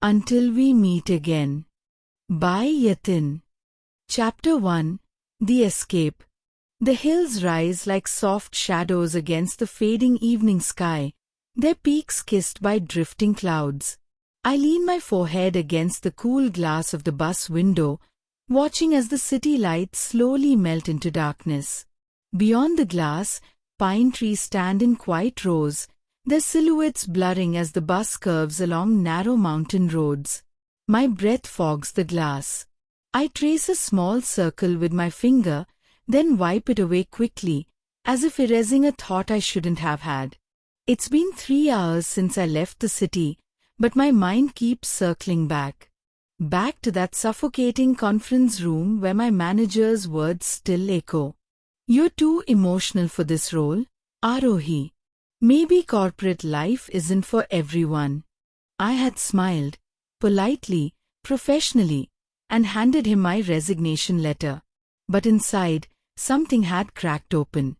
Until we meet again. By Yatin. Chapter 1. The Escape. The hills rise like soft shadows against the fading evening sky, their peaks kissed by drifting clouds. I lean my forehead against the cool glass of the bus window, watching as the city lights slowly melt into darkness. Beyond the glass, pine trees stand in quiet rows, their silhouettes blurring as the bus curves along narrow mountain roads. My breath fogs the glass. I trace a small circle with my finger, then wipe it away quickly, as if erasing a thought I shouldn't have had. It's been 3 hours since I left the city, but my mind keeps circling back. Back to that suffocating conference room where my manager's words still echo. "You're too emotional for this role, Arohi. Maybe corporate life isn't for everyone." I had smiled, politely, professionally, and handed him my resignation letter. But inside, something had cracked open.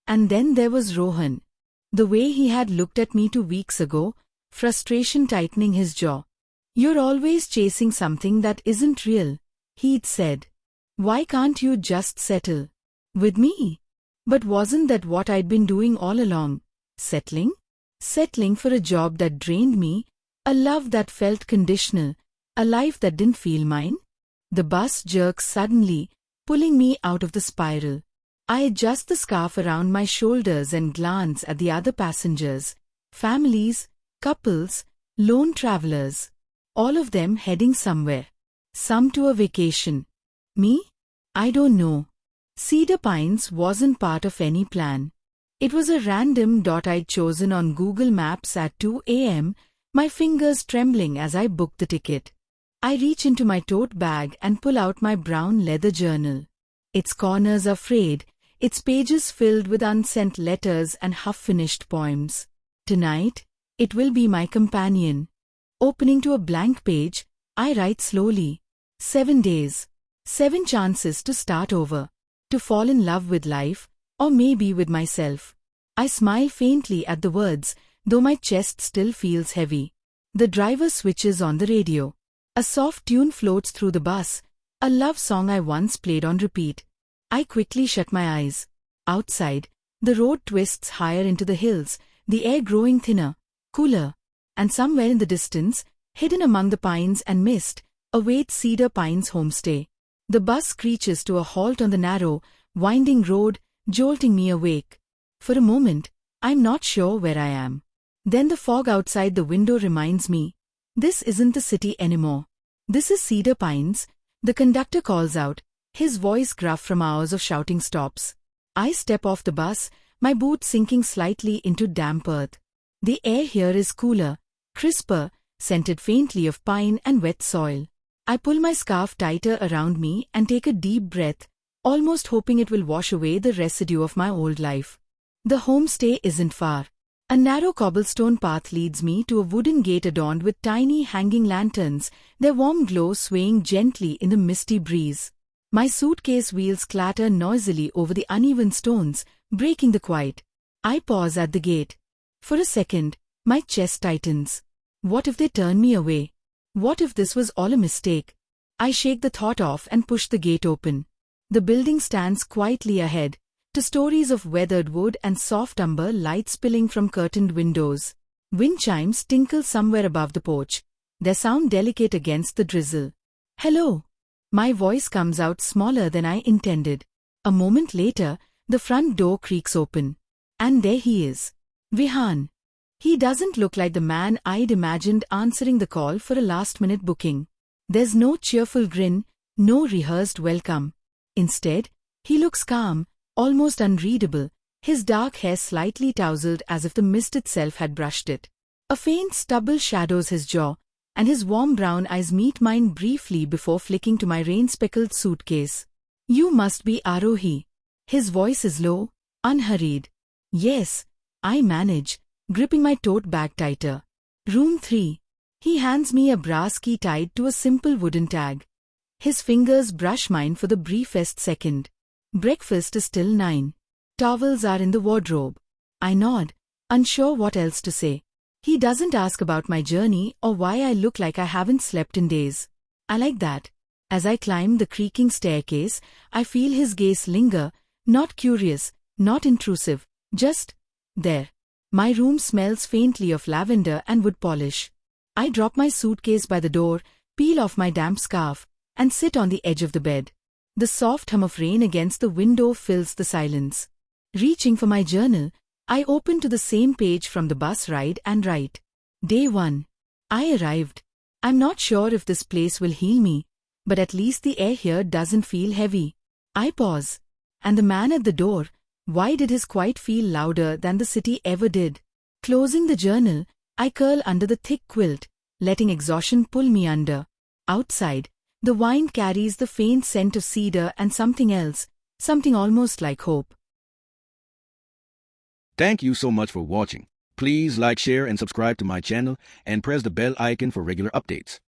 And then there was Rohan. The way he had looked at me 2 weeks ago, frustration tightening his jaw. "You're always chasing something that isn't real," he'd said. "Why can't you just settle with me?" But wasn't that what I'd been doing all along? Settling? Settling for a job that drained me, a love that felt conditional, a life that didn't feel mine? The bus jerks suddenly, pulling me out of the spiral. I adjust the scarf around my shoulders and glance at the other passengers. Families, couples, lone travelers. All of them heading somewhere. Some to a vacation. Me? I don't know. Cedar Pines wasn't part of any plan. It was a random dot I'd chosen on Google Maps at 2 a.m., my fingers trembling as I booked the ticket. I reach into my tote bag and pull out my brown leather journal. Its corners are frayed, its pages filled with unsent letters and half-finished poems. Tonight, it will be my companion. Opening to a blank page, I write slowly. 7 days. 7 chances to start over. To fall in love with life, or maybe with myself. I smile faintly at the words, though my chest still feels heavy. The driver switches on the radio. A soft tune floats through the bus, a love song I once played on repeat. I quickly shut my eyes. Outside, the road twists higher into the hills, the air growing thinner, cooler, and somewhere in the distance, hidden among the pines and mist, awaits Cedar Pines homestay. The bus screeches to a halt on the narrow, winding road, jolting me awake. For a moment, I'm not sure where I am. Then the fog outside the window reminds me, this isn't the city anymore. This is Cedar Pines, the conductor calls out, his voice gruff from hours of shouting stops. I step off the bus, my boots sinking slightly into damp earth. The air here is cooler, crisper, scented faintly of pine and wet soil. I pull my scarf tighter around me and take a deep breath, almost hoping it will wash away the residue of my old life. The homestay isn't far. A narrow cobblestone path leads me to a wooden gate adorned with tiny hanging lanterns, their warm glow swaying gently in the misty breeze. My suitcase wheels clatter noisily over the uneven stones, breaking the quiet. I pause at the gate. For a second, my chest tightens. What if they turn me away? What if this was all a mistake? I shake the thought off and push the gate open. The building stands quietly ahead, 2 stories of weathered wood and soft umber light spilling from curtained windows. Wind chimes tinkle somewhere above the porch, their sound delicate against the drizzle. "Hello." My voice comes out smaller than I intended. A moment later, the front door creaks open. And there he is. Vihan. He doesn't look like the man I'd imagined answering the call for a last-minute booking. There's no cheerful grin, no rehearsed welcome. Instead, he looks calm, almost unreadable, his dark hair slightly tousled as if the mist itself had brushed it. A faint stubble shadows his jaw, and his warm brown eyes meet mine briefly before flicking to my rain-speckled suitcase. "You must be Arohi." His voice is low, unhurried. "Yes," I manage, gripping my tote bag tighter. "Room 3. He hands me a brass key tied to a simple wooden tag. His fingers brush mine for the briefest second. Breakfast is till 9. Towels are in the wardrobe. I nod, unsure what else to say. He doesn't ask about my journey or why I look like I haven't slept in days. I like that. As I climb the creaking staircase, I feel his gaze linger, not curious, not intrusive, just there. My room smells faintly of lavender and wood polish. I drop my suitcase by the door, peel off my damp scarf, and sit on the edge of the bed. The soft hum of rain against the window fills the silence. Reaching for my journal, I open to the same page from the bus ride and write. Day 1. I arrived. I'm not sure if this place will heal me, but at least the air here doesn't feel heavy. I pause. And the man at the door, why did his quiet feel louder than the city ever did? Closing the journal, I curl under the thick quilt, letting exhaustion pull me under. Outside, the wind carries the faint scent of cedar and something else, something almost like hope. Thank you so much for watching. Please like, share, and subscribe to my channel and press the bell icon for regular updates.